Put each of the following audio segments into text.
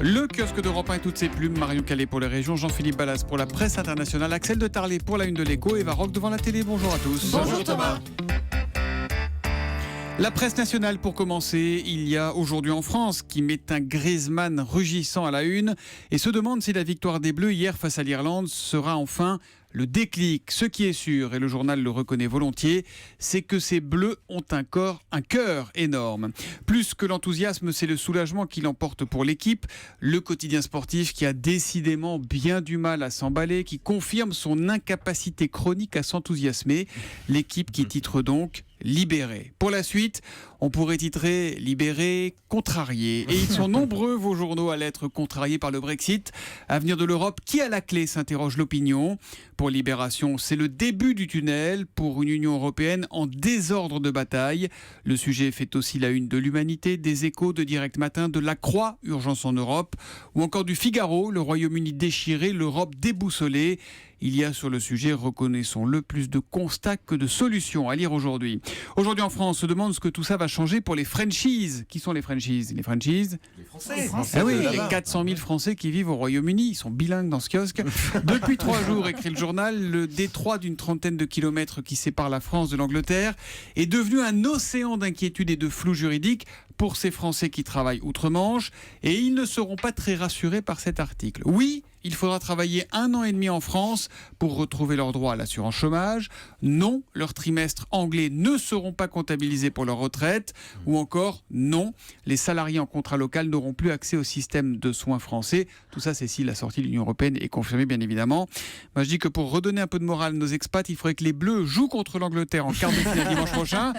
Le kiosque d'Europe 1 et toutes ses plumes, Marion Calais pour les régions, Jean-Philippe Ballas pour la presse internationale, Axel de Tarlet pour la une de l'Écho, Eva Rock devant la télé. Bonjour à tous. Bonjour Thomas. La presse nationale pour commencer, il y a aujourd'hui en France qui met un Griezmann rugissant à la une et se demande si la victoire des Bleus hier face à l'Irlande sera enfin le déclic. Ce qui est sûr, et le journal le reconnaît volontiers, c'est que ces Bleus ont un cœur énorme. Plus que l'enthousiasme, c'est le soulagement qui l'emporte pour l'équipe. Le quotidien sportif qui a décidément bien du mal à s'emballer, qui confirme son incapacité chronique à s'enthousiasmer. L'équipe qui titre donc Libéré. Pour la suite, on pourrait titrer Libéré, contrarié. Et ils sont nombreux, vos journaux, à l'être contrariés par le Brexit. Avenir de l'Europe, qui a la clé, s'interroge l'opinion. Pour Libération, c'est le début du tunnel pour une Union européenne en désordre de bataille. Le sujet fait aussi la une de l'Humanité, des Échos, de Direct Matin, de La Croix, Urgence en Europe, ou encore du Figaro, le Royaume-Uni déchiré, l'Europe déboussolée. Il y a sur le sujet, reconnaissons-le, plus de constats que de solutions à lire aujourd'hui. Aujourd'hui en France, on se demande ce que tout ça va changer pour les Frenchies. Qui sont les Frenchies ? Les Frenchies ? Les Français. Ah oui, les 400 000 Français qui vivent au Royaume-Uni. Ils sont bilingues dans ce kiosque. Depuis 3 jours, écrit le journal, le détroit d'une trentaine de kilomètres qui sépare la France de l'Angleterre est devenu un océan d'inquiétude et de flou juridique pour ces Français qui travaillent outre-Manche. Et ils ne seront pas très rassurés par cet article. Oui, il faudra travailler 1 an et demi en France pour retrouver leurs droits à l'assurance chômage. Non, leurs trimestres anglais ne seront pas comptabilisés pour leur retraite. Ou encore, non, les salariés en contrat local n'auront plus accès au système de soins français. Tout ça, c'est si la sortie de l'Union européenne est confirmée, bien évidemment. Moi, je dis que pour redonner un peu de morale à nos expats, il faudrait que les Bleus jouent contre l'Angleterre en quart de finale dimanche prochain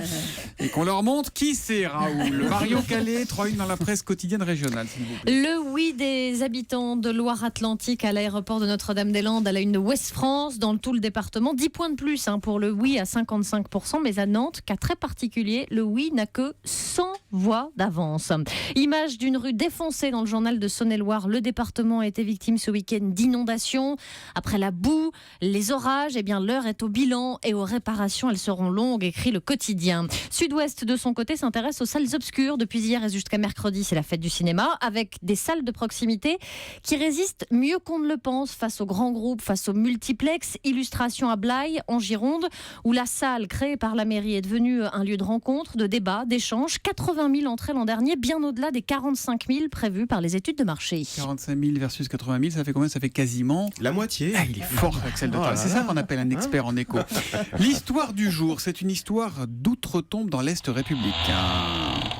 et qu'on leur montre qui c'est, Raoul. Marion Calais, 3-1 dans la presse quotidienne régionale, s'il vous plaît. Le oui des habitants de Loire-Atlantique à l'aéroport de Notre-Dame-des-Landes à la une de Ouest France, dans tout le département. 10 points de plus pour le oui à 55%, mais à Nantes, cas très particulier, le oui n'a que 100 voix d'avance. Image d'une rue défoncée dans le journal de Saône-et-Loire. Le département a été victime ce week-end d'inondations. Après la boue, les orages, l'heure est au bilan et aux réparations. Elles seront longues, écrit le quotidien. Sud-Ouest, de son côté, s'intéresse aux salles obscures. Depuis hier et jusqu'à mercredi, c'est la fête du cinéma, avec des salles de proximité qui résistent mieux qu'on ne le pense face aux grands groupes, face aux multiplex. Illustration à Blaye, en Gironde, où la salle créée par la mairie est devenue un lieu de rencontre, de débat, d'échange. 80 000 entrées l'an dernier, bien au-delà des 45 000 prévues par les études de marché. 45 000 versus 80 000, ça fait combien ? Ça fait quasiment la moitié. Ah, il est fort, Axel de Tarlet. C'est ça qu'on appelle un expert en écho. L'histoire du jour, c'est une histoire d'outre-tombe dans l'Est républicain.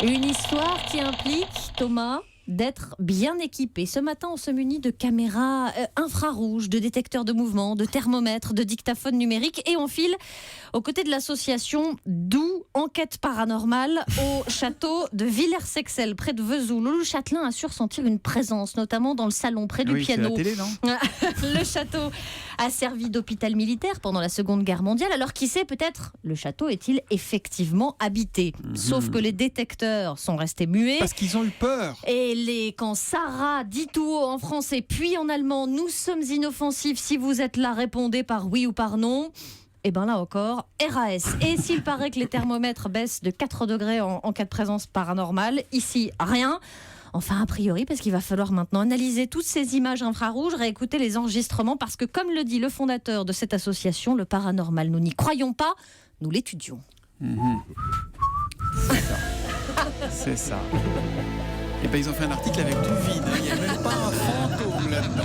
Une histoire qui implique, Thomas, d'être bien équipé. Ce matin, on se munit de caméras infrarouges, de détecteurs de mouvement, de thermomètres, de dictaphones numériques et on file aux côtés de l'association Doux Enquête Paranormale au château de Villers-Sexel, près de Vesoul. Loulou Châtelain assure sentir une présence, notamment dans le salon, près du piano. C'est la télé, non ? Le château a servi d'hôpital militaire pendant la Seconde Guerre mondiale. Alors qui sait, peut-être le château est-il effectivement habité. Sauf que les détecteurs sont restés muets. Parce qu'ils ont eu peur. Et quand Sarah dit tout haut en français puis en allemand, nous sommes inoffensifs, si vous êtes là, répondez par oui ou par non. Et bien là encore, RAS. Et s'il paraît que les thermomètres baissent de 4 degrés en cas de présence paranormale, ici, rien. Enfin, a priori, parce qu'il va falloir maintenant analyser toutes ces images infrarouges, réécouter les enregistrements, parce que comme le dit le fondateur de cette association, le paranormal, nous n'y croyons pas, nous l'étudions. C'est ça. C'est ça. Et ils ont fait un article avec du vide. Il n'y a même pas un fantôme là-dedans.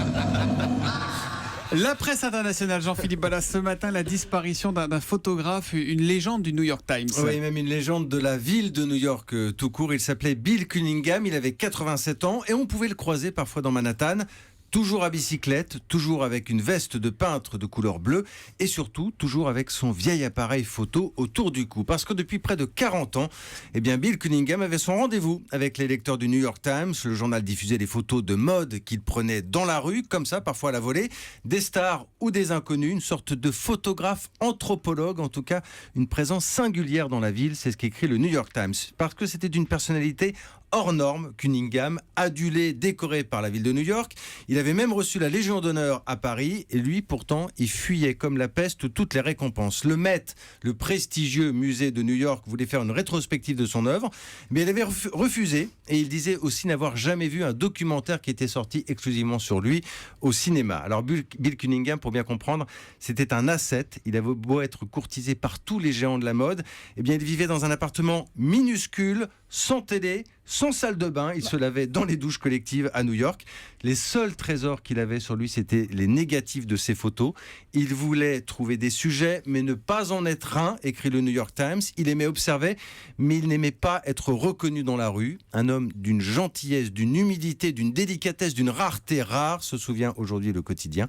La presse internationale, Jean-Philippe Ballas, ce matin, la disparition d'un photographe, une légende du New York Times. Oui, même une légende de la ville de New York tout court. Il s'appelait Bill Cunningham, il avait 87 ans et on pouvait le croiser parfois dans Manhattan. Toujours à bicyclette, toujours avec une veste de peintre de couleur bleue et surtout toujours avec son vieil appareil photo autour du cou. Parce que depuis près de 40 ans, Bill Cunningham avait son rendez-vous avec les lecteurs du New York Times. Le journal diffusait des photos de mode qu'il prenait dans la rue, comme ça, parfois à la volée, des stars ou des inconnus, une sorte de photographe anthropologue, en tout cas une présence singulière dans la ville. C'est ce qu'écrit le New York Times. Parce que c'était d'une personnalité hors norme, Cunningham, adulé, décoré par la ville de New York. Il avait même reçu la Légion d'honneur à Paris et lui, pourtant, il fuyait comme la peste toutes les récompenses. Le Met, le prestigieux musée de New York, voulait faire une rétrospective de son œuvre, mais il avait refusé et il disait aussi n'avoir jamais vu un documentaire qui était sorti exclusivement sur lui au cinéma. Alors Bill Cunningham, pour bien comprendre, c'était un ascète. Il avait beau être courtisé par tous les géants de la mode, eh bien il vivait dans un appartement minuscule, sans télé, sans salle de bain. Il se lavait dans les douches collectives à New York. Les seuls trésors qu'il avait sur lui, c'était les négatifs de ses photos. Il voulait trouver des sujets, mais ne pas en être un, écrit le New York Times. Il aimait observer, mais il n'aimait pas être reconnu dans la rue. Un homme d'une gentillesse, d'une humilité, d'une délicatesse, d'une rareté rare, se souvient aujourd'hui le quotidien.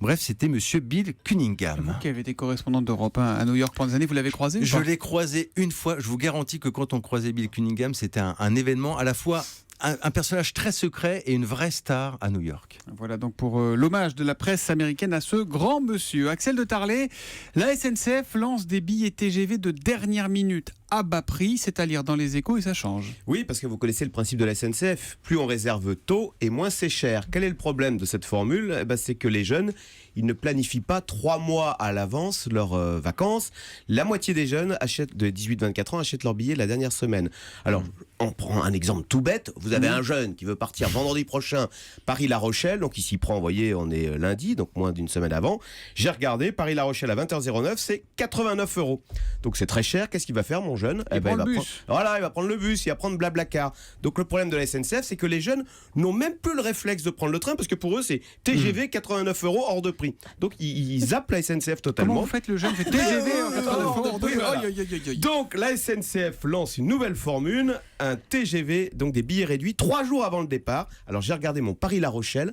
Bref, c'était monsieur Bill Cunningham. Vous qui avez été correspondant d'Europe 1 à New York pendant des années, vous l'avez croisé ou Je pas l'ai croisé une fois. Je vous garantis que quand on croisait Bill Cunningham, c'était un événement à la fois un personnage très secret et une vraie star à New York. Voilà donc pour l'hommage de la presse américaine à ce grand monsieur. Axel de Tarlet, la SNCF lance des billets TGV de dernière minute à bas prix, c'est à lire dans les Échos et ça change. Oui, parce que vous connaissez le principe de la SNCF. Plus on réserve tôt et moins c'est cher. Quel est le problème de cette formule ? C'est que les jeunes, ils ne planifient pas 3 mois à l'avance leurs vacances. La moitié des jeunes de 18-24 ans achètent leurs billets la dernière semaine. Alors, on prend un exemple tout bête. Vous avez un jeune qui veut partir vendredi prochain Paris-La Rochelle. Donc, il s'y prend, vous voyez, on est lundi, donc moins d'une semaine avant. J'ai regardé, Paris-La Rochelle à 20h09, c'est 89 €. Donc, c'est très cher. Qu'est-ce qu'il va faire, mon jeune ? Il va prendre le bus, il va prendre Blablacar. Donc, le problème de la SNCF, c'est que les jeunes n'ont même plus le réflexe de prendre le train parce que pour eux, c'est TGV 89 € hors de prix. Donc ils zappent la SNCF totalement. Comment vous faites le jeune fait TGV en 89 €? Donc la SNCF lance une nouvelle formule, un TGV, donc des billets réduits 3 jours avant le départ. Alors j'ai regardé mon Paris-La Rochelle,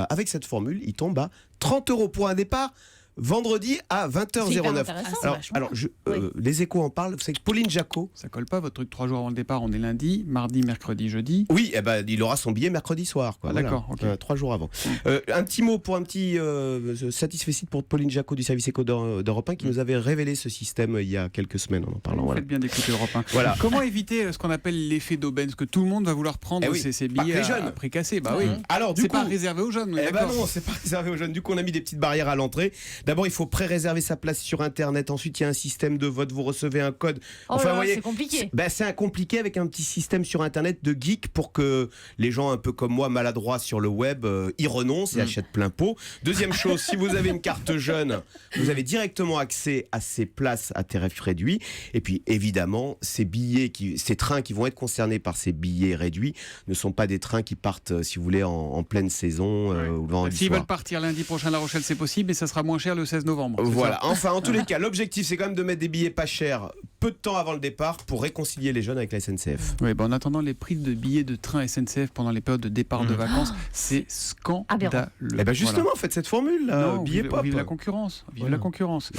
avec cette formule, il tombe à 30 € pour un départ. Vendredi à 20h09. Les Échos en parlent. Vous savez que Pauline Jacot. Ça colle pas votre truc 3 jours avant le départ. On est lundi, mardi, mercredi, jeudi. Oui, il aura son billet mercredi soir. Quoi. D'accord. Okay. 3 jours avant. Un petit mot pour un petit satisfecit pour Pauline Jacot du service Éco d'Europe 1 qui nous avait révélé ce système il y a quelques semaines en parlant. Vous faites bien d'écouter Europe 1. Voilà. Comment éviter ce qu'on appelle l'effet d'aubaine ? Parce que tout le monde va vouloir prendre ses billets à prix cassé. Bah oui. Alors du c'est coup, pas réservé aux jeunes. Non, c'est pas réservé aux jeunes. Du coup, on a mis des petites barrières à l'entrée. D'abord, il faut pré-réserver sa place sur Internet. Ensuite, il y a un système de vote. Vous recevez un code. Enfin, vous voyez, c'est compliqué. C'est compliqué avec un petit système sur Internet de geek pour que les gens un peu comme moi, maladroits sur le web, y renoncent et achètent plein pot. Deuxième chose, si vous avez une carte jeune, vous avez directement accès à ces places à tarif réduit. Et puis, évidemment, ces trains qui vont être concernés par ces billets réduits ne sont pas des trains qui partent, si vous voulez, en pleine saison ou le vendredi soir. S'ils veulent partir lundi prochain à La Rochelle, c'est possible, mais ça sera moins cher le 16 novembre. Voilà, enfin en tous les cas, l'objectif c'est quand même de mettre des billets pas chers peu de temps avant le départ pour réconcilier les jeunes avec la SNCF. Oui, en attendant, les prix de billets de train SNCF pendant les périodes de départ de vacances, c'est scandaleux. Justement, faites cette formule, billet pop. Vive la concurrence. Vive la concurrence.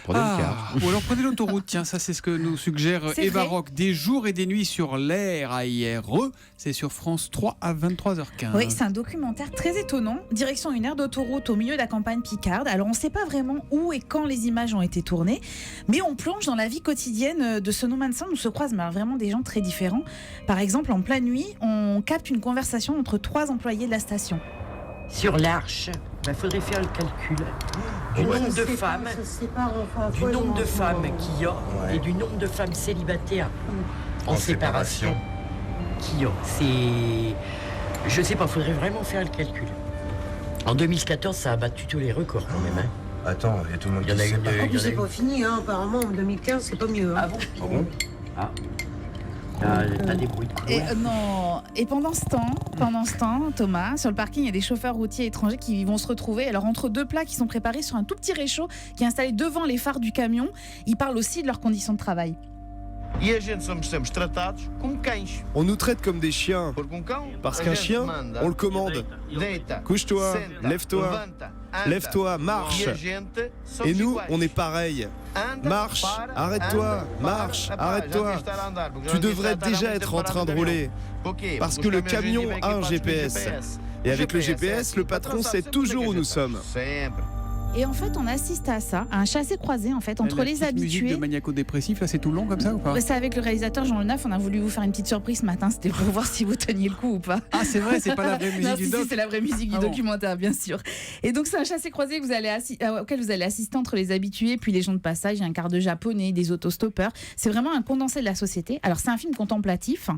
Prenez une carte. Ou alors prenez l'autoroute, tiens, ça c'est ce que nous suggère Eva Rock. Des jours et des nuits sur l'air AIRE, c'est sur France 3 à 23h15. Oui, c'est un documentaire très étonnant. Direction une aire d'autoroute au milieu de la campagne picarde. Alors on ne sait pas vraiment où et quand les images ont été tournées, mais on plonge dans la vie quotidienne de ce no man's land où se croisent vraiment des gens très différents. Par exemple, en pleine nuit, on capte une conversation entre 3 employés de la station. Sur l'Arche, faudrait faire le calcul du nombre de femmes qu'il y a et du nombre de femmes célibataires en séparation qu'il y a. Je sais pas, faudrait vraiment faire le calcul. En 2014, ça a battu tous les records quand même. Attends, il y a tout le monde qui sait. En plus, c'est pas fini, apparemment, en 2015, c'est pas mieux. Ah bon? T'as des bruits de couloir. Non. Et pendant ce temps, Thomas, sur le parking, il y a des chauffeurs routiers étrangers qui vont se retrouver. Alors, entre 2 plats qui sont préparés sur un tout petit réchaud qui est installé devant les phares du camion, ils parlent aussi de leurs conditions de travail. On nous traite comme des chiens, parce qu'un chien, on le commande. Couche-toi, lève-toi, marche. Et nous, on est pareil. Marche, arrête-toi, marche, arrête-toi. Tu devrais déjà être en train de rouler, parce que le camion a un GPS. Et avec le GPS, le patron sait toujours où nous sommes. Et en fait, on assiste à ça, à un chassé-croisé en fait entre La les petite musique habitués. de maniaco-dépressif, là c'est tout long comme ça ou pas? C'est avec le réalisateur Jean Le Neuf, on a voulu vous faire une petite surprise ce matin, c'était pour voir si vous teniez le coup ou pas. Ah c'est vrai, c'est pas la vraie musique Non, du si, doc. c'est la vraie musique du Ah bon. documentaire, bien sûr. Et donc c'est un chassé-croisé que auquel vous allez assister entre les habitués puis les gens de passage. Il y a un quart de japonais, des autostoppeurs. C'est vraiment un condensé de la société. Alors c'est un film contemplatif,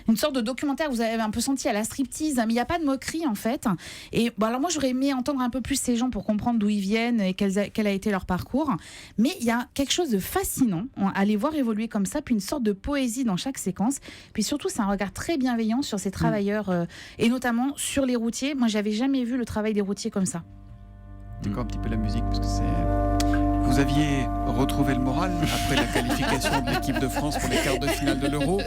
une sorte de documentaire que vous avez un peu senti à la striptease, mais il n'y a pas de moquerie en fait. Et bon, alors moi j'aurais aimé entendre un peu plus ces gens pour comprendre d'où ils viennent et quel a été leur parcours. Mais il y a quelque chose de fascinant à les voir évoluer comme ça, puis une sorte de poésie dans chaque séquence. Puis surtout, c'est un regard très bienveillant sur ces travailleurs et notamment sur les routiers. Moi, j'avais jamais vu le travail des routiers comme ça. D'accord, un petit peu la musique parce que c'est. Vous aviez retrouvé le moral après la qualification de l'équipe de France pour les quarts de finale de l'Euro.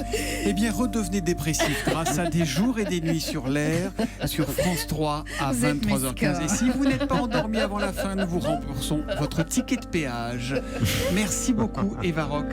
Eh bien, redevenez dépressif grâce à Des jours et des nuits sur l'air sur France 3 à Vous êtes 23h15. Et si vous n'êtes pas endormi avant la fin, nous vous remboursons votre ticket de péage. Merci beaucoup, Eva Rock.